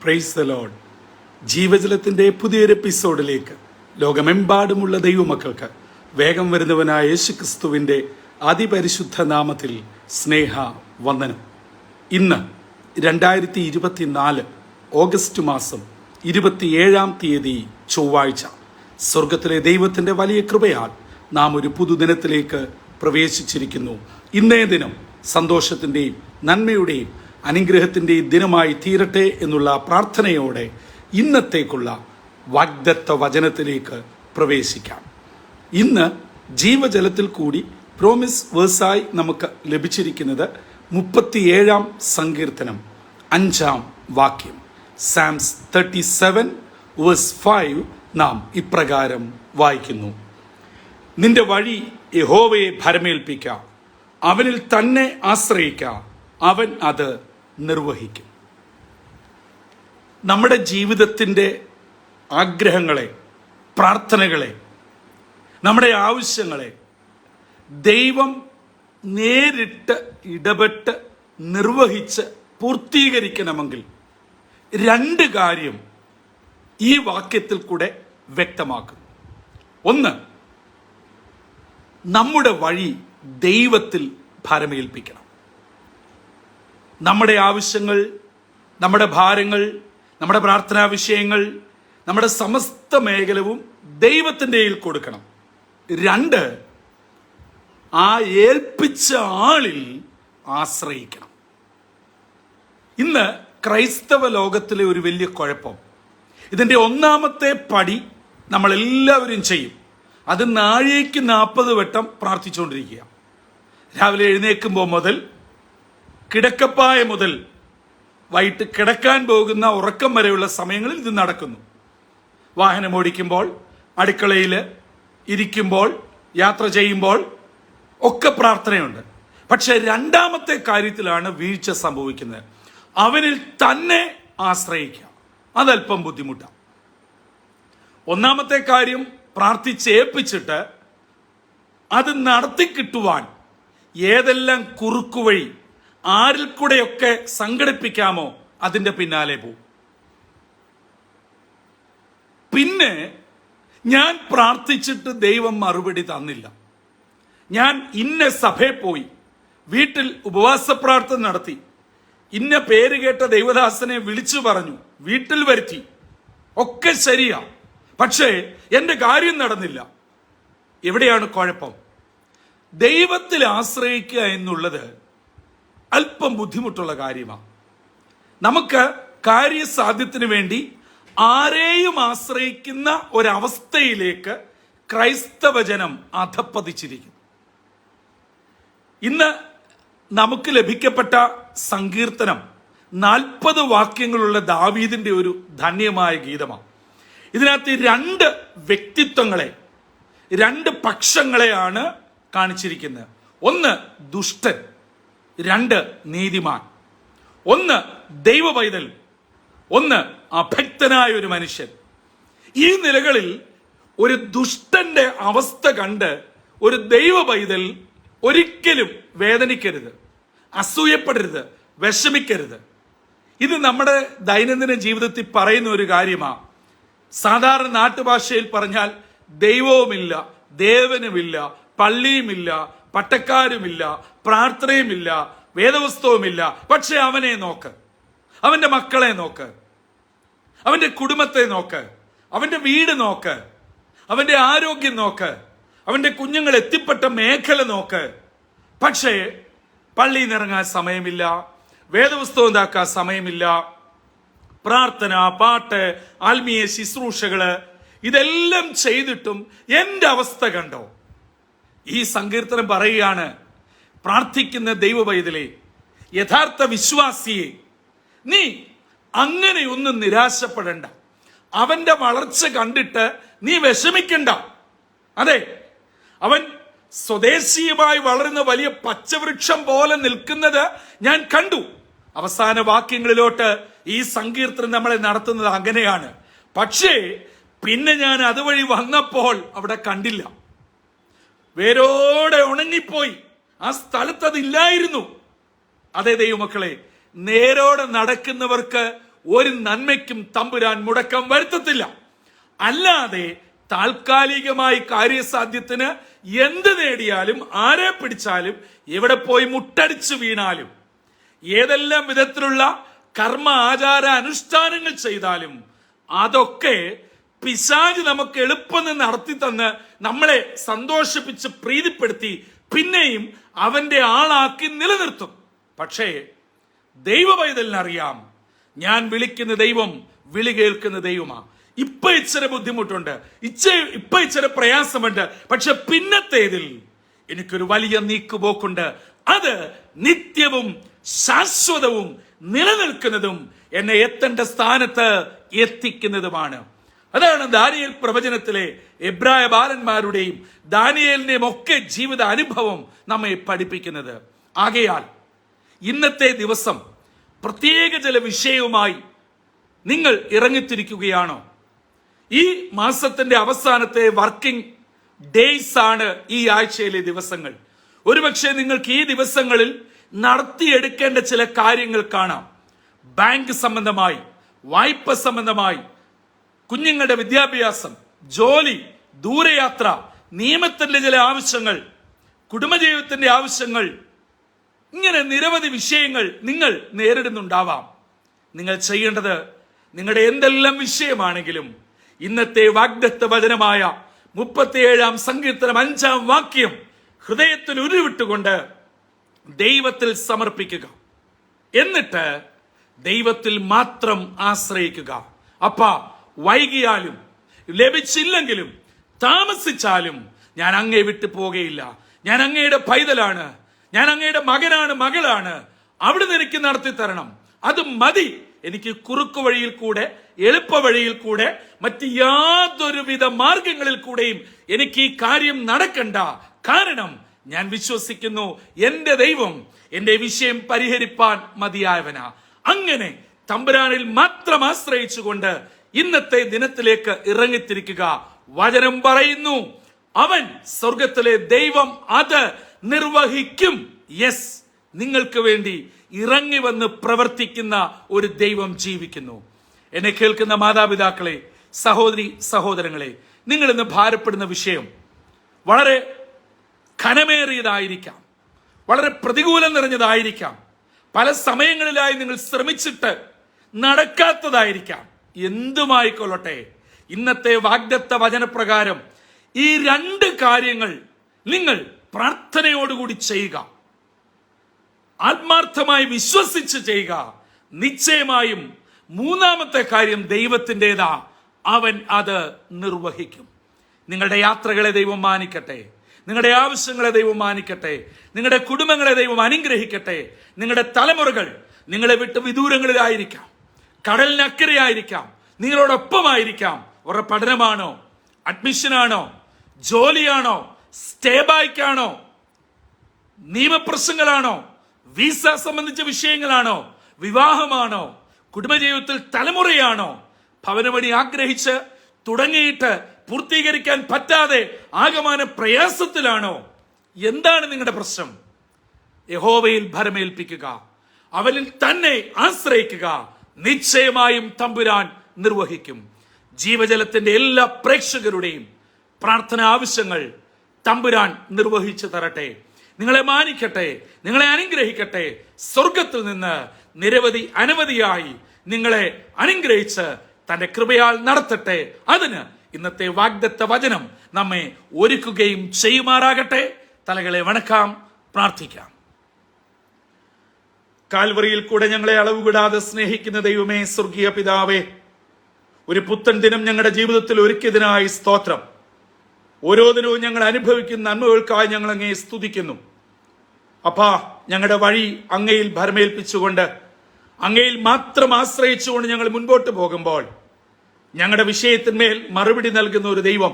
Praise the Lord. ജീവജലത്തിൻ്റെ പുതിയൊരു എപ്പിസോഡിലേക്ക് ലോകമെമ്പാടുമുള്ള ദൈവമക്കൾക്ക് വേഗം വരുന്നവനായ യേശുക്രിസ്തുവിൻ്റെ അതിപരിശുദ്ധ നാമത്തിൽ സ്നേഹ വന്ദനം. ഇന്ന് 2024 ഓഗസ്റ്റ് മാസം 27-ാം തീയതി ചൊവ്വാഴ്ച. സ്വർഗത്തിലെ ദൈവത്തിൻ്റെ വലിയ കൃപയാൽ നാം ഒരു പുതുദിനത്തിലേക്ക് പ്രവേശിച്ചിരിക്കുന്നു. ഇന്നേ ദിനം സന്തോഷത്തിൻ്റെയും നന്മയുടെയും അനുഗ്രഹത്തിൻ്റെയും ദിനമായി തീരട്ടെ എന്നുള്ള പ്രാർത്ഥനയോടെ ഇന്നത്തേക്കുള്ള വാഗ്ദത്ത വചനത്തിലേക്ക് പ്രവേശിക്കാം. ഇന്ന് ജീവജലത്തിൽ കൂടി പ്രോമിസ് വേഴ്സായി നമുക്ക് ലഭിച്ചിരിക്കുന്നത് 37-ാം സങ്കീർത്തനം 5-ാം വാക്യം. സാംസ് 37:5 നാം ഇപ്രകാരം വായിക്കുന്നു: നിന്റെ വഴി യഹോവയെ ഭരമേൽപ്പിക്ക, അവനിൽ തന്നെ ആശ്രയിക്ക, അവൻ അത് നിർവഹിക്കും. നമ്മുടെ ജീവിതത്തിൻ്റെ ആഗ്രഹങ്ങളെ, പ്രാർത്ഥനകളെ, നമ്മുടെ ആവശ്യങ്ങളെ ദൈവം നേരിട്ട് ഇടപെട്ട് നിർവഹിച്ച് പൂർത്തീകരിക്കണമെങ്കിൽ 2 കാര്യം ഈ വാക്യത്തിൽ കൂടെ വ്യക്തമാക്കുന്നു. ഒന്ന്, നമ്മുടെ വഴി ദൈവത്തിൽ ഭരമേൽപ്പിക്കണം. നമ്മുടെ ആവശ്യങ്ങൾ, നമ്മുടെ ഭാരങ്ങൾ, നമ്മുടെ പ്രാർത്ഥനാ വിഷയങ്ങൾ, നമ്മുടെ സമസ്ത മേഖലവും ദൈവത്തിൻ്റെ കയ്യിൽ കൊടുക്കണം. 2, ആ ഏൽപ്പിച്ച ആളിൽ ആശ്രയിക്കണം. ഇന്ന് ക്രൈസ്തവ ലോകത്തിലെ ഒരു വലിയ കുഴപ്പം, ഇതിൻ്റെ ഒന്നാമത്തെ പടി നമ്മളെല്ലാവരും ചെയ്യും. അത് നാഴേക്ക് 40 വട്ടം പ്രാർത്ഥിച്ചുകൊണ്ടിരിക്കുക. രാവിലെ എഴുന്നേൽക്കുമ്പോൾ മുതൽ, കിടക്കപ്പായ മുതൽ വൈകിട്ട് കിടക്കാൻ പോകുന്ന ഉറക്കം വരെയുള്ള സമയങ്ങളിൽ ഇത് നടക്കുന്നു. വാഹനം ഓടിക്കുമ്പോൾ, അടുക്കളയിൽ ഇരിക്കുമ്പോൾ, യാത്ര ചെയ്യുമ്പോൾ ഒക്കെ പ്രാർത്ഥനയുണ്ട്. പക്ഷെ 2ാമത്തെ കാര്യത്തിലാണ് വീഴ്ച സംഭവിക്കുന്നത്. അവനിൽ തന്നെ ആശ്രയിക്കുക. അതല്പം ബുദ്ധിമുട്ടാണ്. 1ാമത്തെ കാര്യം പ്രാർത്ഥിച്ചേൽപ്പിച്ചിട്ട് അത് നടത്തി കിട്ടുവാൻ ഏതെല്ലാം കുറുക്കുവഴി, ആരിൽ കൂടെയൊക്കെ സംഘടിപ്പിക്കാമോ അതിൻ്റെ പിന്നാലെ പോകും. പിന്നെ ഞാൻ പ്രാർത്ഥിച്ചിട്ട് ദൈവം മറുപടി തന്നില്ല, ഞാൻ ഇന്ന സഭയിൽ പോയി, വീട്ടിൽ ഉപവാസ പ്രാർത്ഥന നടത്തി, ഇന്ന പേര് കേട്ട ദൈവദാസനെ വിളിച്ചു പറഞ്ഞു, വീട്ടിൽ വരുത്തി, ഒക്കെ ശരിയാ, പക്ഷേ എൻ്റെ കാര്യം നടന്നില്ല. എവിടെയാണ് കുഴപ്പം? ദൈവത്തിൽ ആശ്രയിക്കുക എന്നുള്ളത് അല്പം ബുദ്ധിമുട്ടുള്ള കാര്യമാണ്. നമുക്ക് കാര്യസാധ്യത്തിന് വേണ്ടി ആരെയും ആശ്രയിക്കുന്ന ഒരവസ്ഥയിലേക്ക് ക്രൈസ്തവ ജനം അധപ്പതിച്ചിരിക്കുന്നു. ഇന്ന് നമുക്ക് ലഭിക്കപ്പെട്ട സങ്കീർത്തനം 40 വാക്യങ്ങളുള്ള ദാവീദിന്റെ ഒരു ധന്യമായ ഗീതമാണ്. ഇതിനകത്ത് 2 വ്യക്തിത്വങ്ങളെ, 2 പക്ഷങ്ങളെയാണ് കാണിച്ചിരിക്കുന്നത്. ഒന്ന് ദുഷ്ടൻ, 2 നീതിമാൻ. ഒന്ന് ദൈവ പൈതൽ, ഒന്ന് അഭക്തനായ ഒരു മനുഷ്യൻ. ഈ നിലകളിൽ ഒരു ദുഷ്ടന്റെ അവസ്ഥ കണ്ട് ഒരു ദൈവ പൈതൽ ഒരിക്കലും വേദനിക്കരുത്, അസൂയപ്പെടരുത്, വിഷമിക്കരുത്. ഇത് നമ്മുടെ ദൈനംദിന ജീവിതത്തിൽ പറയുന്ന ഒരു കാര്യമാണ്. സാധാരണ നാട്ടുഭാഷയിൽ പറഞ്ഞാൽ ദൈവവുമില്ല, ദേവനുമില്ല, പള്ളിയുമില്ല, പട്ടക്കാരുമില്ല, പ്രാർത്ഥനയുമില്ല, വേദപുസ്തകവുമില്ല, പക്ഷെ അവനെ നോക്ക്, അവന്റെ മക്കളെ നോക്ക്, അവന്റെ കുടുംബത്തെ നോക്ക്, അവന്റെ വീട് നോക്ക്, അവന്റെ ആരോഗ്യം നോക്ക്, അവന്റെ കുഞ്ഞുങ്ങൾ എത്തിപ്പെട്ട മേഖല നോക്ക്. പക്ഷേ പള്ളിയിൽ നിന്നിറങ്ങാൻ സമയമില്ല, വേദപുസ്തകം ഉണ്ടാക്കാൻ സമയമില്ല, പ്രാർത്ഥന, പാട്ട്, ആത്മീയ ശുശ്രൂഷകള് ഇതെല്ലാം ചെയ്തിട്ടും എൻ്റെ അവസ്ഥ കണ്ടോ? ഈ സങ്കീർത്തനം പറയുകയാണ്, പ്രാർത്ഥിക്കുന്ന ദൈവ പൈതലേ, യഥാർത്ഥ വിശ്വാസിയെ, നീ അങ്ങനെയൊന്നും നിരാശപ്പെടണ്ട. അവന്റെ വളർച്ച കണ്ടിട്ട് നീ വിഷമിക്കണ്ട. അതെ, അവൻ സ്വദേശീയമായി വളരുന്ന വലിയ പച്ചവൃക്ഷം പോലെ നിൽക്കുന്നത് ഞാൻ കണ്ടു. അവസാന വാക്യങ്ങളിലോട്ട് ഈ സങ്കീർത്തനം നമ്മളെ നടത്തുന്നത് അങ്ങനെയാണ്. പക്ഷേ പിന്നെ ഞാൻ അതുവഴി വന്നപ്പോൾ അവിടെ കണ്ടില്ല, വേരോടെ ഉണങ്ങിപ്പോയി, ആ സ്ഥലത്ത് അതില്ലായിരുന്നു. അതേ ദൈവമക്കളെ, നേരോടെ നടക്കുന്നവർക്ക് ഒരു നന്മയ്ക്കും തമ്പുരാൻ മുടക്കം വരുത്തത്തില്ല. അല്ലാതെ താൽക്കാലികമായി കാര്യസാധ്യത്തിന് എന്ത് നേടിയാലും, ആരെ പിടിച്ചാലും, എവിടെ പോയി മുട്ടടിച്ചു വീണാലും, ഏതെല്ലാം വിധത്തിലുള്ള കർമ്മ ആചാര അനുഷ്ഠാനങ്ങൾ ചെയ്താലും അതൊക്കെ പിശാച് നമുക്ക് എളുപ്പം നടത്തി തന്ന് നമ്മളെ സന്തോഷിപ്പിച്ച് പ്രീതിപ്പെടുത്തി പിന്നെയും അവന്റെ ആളാക്കി നിലനിർത്തും. പക്ഷേ ദൈവ പൈതലിനറിയാം, ഞാൻ വിളിക്കുന്ന ദൈവം വിളി കേൾക്കുന്ന ദൈവമാണ്. ഇപ്പൊ ഇച്ചിരി ബുദ്ധിമുട്ടുണ്ട്, ഇപ്പൊ ഇച്ചിരി പ്രയാസമുണ്ട്, പക്ഷെ പിന്നത്തേതിൽ എനിക്കൊരു വലിയ നീക്കുപോക്കുണ്ട്. അത് നിത്യവും ശാശ്വതവും നിലനിൽക്കുന്നതും എന്നെ എത്തേണ്ട സ്ഥാനത്ത് എത്തിക്കുന്നതുമാണ്. അതാണ് ദാനിയേൽ പ്രവചനത്തിലെ എബ്രായ ബാലന്മാരുടെയും ദാനിയേലിന്റെയും ഒക്കെ ജീവിത അനുഭവം നമ്മെ പഠിപ്പിക്കുന്നത്. ആകയാൽ ഇന്നത്തെ ദിവസം പ്രത്യേക ചില വിഷയവുമായി നിങ്ങൾ ഇറങ്ങിത്തിരിക്കുകയാണോ? ഈ മാസത്തിന്റെ അവസാനത്തെ വർക്കിംഗ് ഡേയ്സ് ആണ് ഈ ആഴ്ചയിലെ ദിവസങ്ങൾ. ഒരുപക്ഷെ നിങ്ങൾക്ക് ഈ ദിവസങ്ങളിൽ നടത്തിയെടുക്കേണ്ട ചില കാര്യങ്ങൾ കാണാം. ബാങ്ക് സംബന്ധമായി, വായ്പ സംബന്ധമായി, കുഞ്ഞുങ്ങളുടെ വിദ്യാഭ്യാസം, ജോലി, ദൂരയാത്ര, നിയമത്തിന്റെ ചില ആവശ്യങ്ങൾ, കുടുംബജീവിതത്തിന്റെ ആവശ്യങ്ങൾ, ഇങ്ങനെ നിരവധി വിഷയങ്ങൾ നിങ്ങൾ നേരിടുന്നുണ്ടാവാം. നിങ്ങൾ ചെയ്യേണ്ടത്, നിങ്ങളുടെ എന്തെല്ലാം വിഷയമാണെങ്കിലും ഇന്നത്തെ വാഗ്ദത്ത വചനമായ 37-ാം സങ്കീർത്തനം 5-ാം വാക്യം ഹൃദയത്തിൽ ഉരുവിട്ടുകൊണ്ട് ദൈവത്തിൽ സമർപ്പിക്കുക. എന്നിട്ട് ദൈവത്തിൽ മാത്രം ആശ്രയിക്കുക. അപ്പാ, വൈകിയാലും ലഭിച്ചില്ലെങ്കിലും താമസിച്ചാലും ഞാൻ അങ്ങേ വിട്ടു പോകുകയില്ല. ഞാൻ അങ്ങയുടെ പൈതലാണ്, ഞാൻ അങ്ങയുടെ മകനാണ്, മകളാണ്. അവിടുന്ന് എനിക്ക് നടത്തി തരണം. അത് മതി. എനിക്ക് കുറുക്കു വഴിയിൽ കൂടെ, എളുപ്പ വഴിയിൽ കൂടെ, മറ്റ് യാതൊരുവിധ മാർഗങ്ങളിൽ കൂടെയും എനിക്ക് ഈ കാര്യം നടക്കണ്ട. കാരണം ഞാൻ വിശ്വസിക്കുന്നു, എന്റെ ദൈവം എന്റെ വിഷയം പരിഹരിപ്പാൻ മതിയായവനാ. അങ്ങനെ തമ്പുരാനിൽ മാത്രം ആശ്രയിച്ചുകൊണ്ട് ഇന്നത്തെ ദിനത്തിലേക്ക് ഇറങ്ങിത്തിരിക്കുക. വചനം പറയുന്നു, അവൻ സ്വർഗത്തിലെ ദൈവം അത് നിർവഹിക്കും. യെസ്, നിങ്ങൾക്ക് വേണ്ടി ഇറങ്ങി വന്ന് പ്രവർത്തിക്കുന്ന ഒരു ദൈവം ജീവിക്കുന്നു. എന്നെ കേൾക്കുന്ന മാതാപിതാക്കളെ, സഹോദരി സഹോദരങ്ങളെ, നിങ്ങൾ ഇന്ന് ഭാരപ്പെടുന്ന വിഷയം വളരെ ഘനമേറിയതായിരിക്കാം, വളരെ പ്രതികൂലം നിറഞ്ഞതായിരിക്കാം, പല സമയങ്ങളിലായി നിങ്ങൾ ശ്രമിച്ചിട്ട് നടക്കാത്തതായിരിക്കാം. എന്തുമായിക്കൊള്ളട്ടെ, ഇന്നത്തെ വാഗ്ദത്ത വചനപ്രകാരം ഈ 2 കാര്യങ്ങൾ നിങ്ങൾ പ്രാർത്ഥനയോടുകൂടി ചെയ്യുക, ആത്മാർത്ഥമായി വിശ്വസിച്ച് ചെയ്യുക. നിശ്ചയമായും 3-ാമത്തെ കാര്യം ദൈവത്തിൻ്റെതാ, അവൻ അത് നിർവഹിക്കും. നിങ്ങളുടെ യാത്രകളെ ദൈവം മാനിക്കട്ടെ, നിങ്ങളുടെ ആവശ്യങ്ങളെ ദൈവം മാനിക്കട്ടെ, നിങ്ങളുടെ കുടുംബങ്ങളെ ദൈവം അനുഗ്രഹിക്കട്ടെ. നിങ്ങളുടെ തലമുറകൾ നിങ്ങളെ വിട്ട് വിദൂരങ്ങളിലായിരിക്കാം, കടലിനക്കരയായിരിക്കാം, നിങ്ങളോടൊപ്പമായിരിക്കാം. അവരുടെ പഠനമാണോ, അഡ്മിഷനാണോ, ജോലിയാണോ, സ്റ്റേ ബാക്കാണോ, നിയമപ്രശ്നങ്ങളാണോ, വിസ സംബന്ധിച്ച വിഷയങ്ങളാണോ, വിവാഹമാണോ, കുടുംബജീവിതത്തിൽ തലമുറയാണോ, ഭവനപണി ആഗ്രഹിച്ച് തുടങ്ങിയിട്ട് പൂർത്തീകരിക്കാൻ പറ്റാതെ ആകമാന പ്രയാസത്തിലാണോ? എന്താണ് നിങ്ങളുടെ പ്രശ്നം? യഹോവയിൽ ഭരമേൽപ്പിക്കുക, അവനിൽ തന്നെ ആശ്രയിക്കുക. നിശ്ചയമായും തമ്പുരാൻ നിർവഹിക്കും. ജീവജലത്തിന്റെ എല്ലാ പ്രേക്ഷകരുടെയും പ്രാർത്ഥന ആവശ്യങ്ങൾ തമ്പുരാൻ നിർവഹിച്ചു തരട്ടെ. നിങ്ങളെ മാനിക്കട്ടെ, നിങ്ങളെ അനുഗ്രഹിക്കട്ടെ. സ്വർഗത്തിൽ നിന്ന് നിരവധി അനവധിയായി നിങ്ങളെ അനുഗ്രഹിച്ച് തന്റെ കൃപയാൽ നടത്തട്ടെ. അതിന് ഇന്നത്തെ വാഗ്ദത്ത വചനം നമ്മെ ഒരുക്കുകയും ചെയ്യുമാറാകട്ടെ. തലകളെ വണക്കാം, പ്രാർത്ഥിക്കാം. കാൽവറിയിൽ കൂടെ ഞങ്ങളെ അളവുകൂടാതെ സ്നേഹിക്കുന്ന ദൈവമേ, സ്വർഗീയ പിതാവേ, ഒരു പുത്തൻ ദിനം ഞങ്ങളുടെ ജീവിതത്തിൽ ഒരുക്കിയതിനായി സ്തോത്രം. ഓരോ ദിനവും ഞങ്ങൾ അനുഭവിക്കുന്ന നന്മകൾക്കായി ഞങ്ങൾ അങ്ങേ സ്തുതിക്കുന്നു. അപ്പാ, ഞങ്ങളുടെ വഴി അങ്ങയിൽ ഭരമേൽപ്പിച്ചുകൊണ്ട്, അങ്ങയിൽ മാത്രം ആശ്രയിച്ചുകൊണ്ട് ഞങ്ങൾ മുൻപോട്ട് പോകുമ്പോൾ ഞങ്ങളുടെ വിഷയത്തിന്മേൽ മറുപടി നൽകുന്ന ഒരു ദൈവം,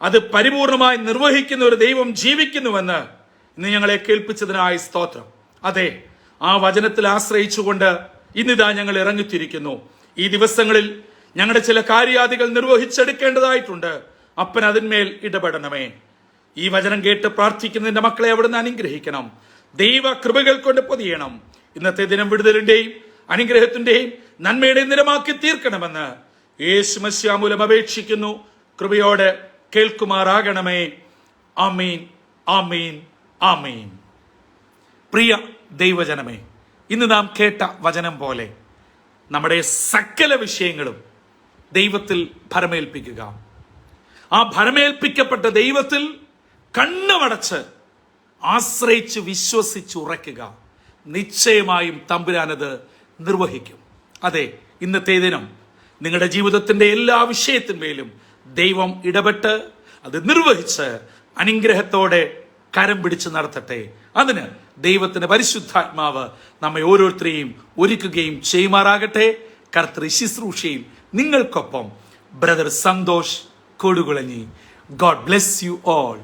അത് പരിപൂർണമായി നിർവഹിക്കുന്ന ഒരു ദൈവം ജീവിക്കുന്നുവെന്ന് ഇന്ന് ഞങ്ങളെ കേൾപ്പിച്ചതിനായി സ്തോത്രം. അതെ, ആ വചനത്തിൽ ആശ്രയിച്ചുകൊണ്ട് ഇന്നിതാ ഞങ്ങൾ ഇറങ്ങിത്തിരിക്കുന്നു. ഈ ദിവസങ്ങളിൽ ഞങ്ങളുടെ ചില കാര്യാദികൾ നിർവഹിച്ചെടുക്കേണ്ടതായിട്ടുണ്ട്. അപ്പൻ അതിന്മേൽ ഇടപെടണമേ. ഈ വചനം കേട്ട് പ്രാർത്ഥിക്കുന്നതിന്റെ മക്കളെ അവിടുന്ന് അനുഗ്രഹിക്കണം. ദൈവ കൃപകൾ കൊണ്ട് പൊതിയണം. ഇന്നത്തെ ദിനം വിടുതലിന്റെയും അനുഗ്രഹത്തിന്റെയും നന്മയുടെ നിരമാക്കി തീർക്കണമെന്ന് യേശു മശിഹാ മൂലം അപേക്ഷിക്കുന്നു. കൃപയോടെ കേൾക്കുമാറാകണമേ. ആമീൻ, ആമീൻ, ആമീൻ. പ്രിയ ദൈവജനമേ, ഇന്ന് നാം കേട്ട വചനം പോലെ നമ്മുടെ സകല വിഷയങ്ങളും ദൈവത്തിൽ ഭരമേൽപ്പിക്കുക. ആ ഭരമേൽപ്പിക്കപ്പെട്ട ദൈവത്തിൽ കണ്ണുമടച്ച് ആശ്രയിച്ച് വിശ്വസിച്ചുറയ്ക്കുക. നിശ്ചയമായും തമ്പുരാനത് നിർവഹിക്കും. അതെ, ഇന്നത്തെ ദിനം നിങ്ങളുടെ ജീവിതത്തിന്റെ എല്ലാ വിഷയത്തിന്മേലും ദൈവം ഇടപെട്ട് അത് നിർവഹിച്ച് അനുഗ്രഹത്തോടെ കരം പിടിച്ച് നടത്തട്ടെ. അതിന് ദൈവത്തിന്റെ പരിശുദ്ധാത്മാവ് നമ്മെ ഓരോരുത്തരെയും ഒരുക്കുകയും ചെയ്യുമാറാകട്ടെ. കർത്തൃ ശുശ്രൂഷയിൽ നിങ്ങൾക്കൊപ്പം brother Santosh Kodukulanji. God bless you all.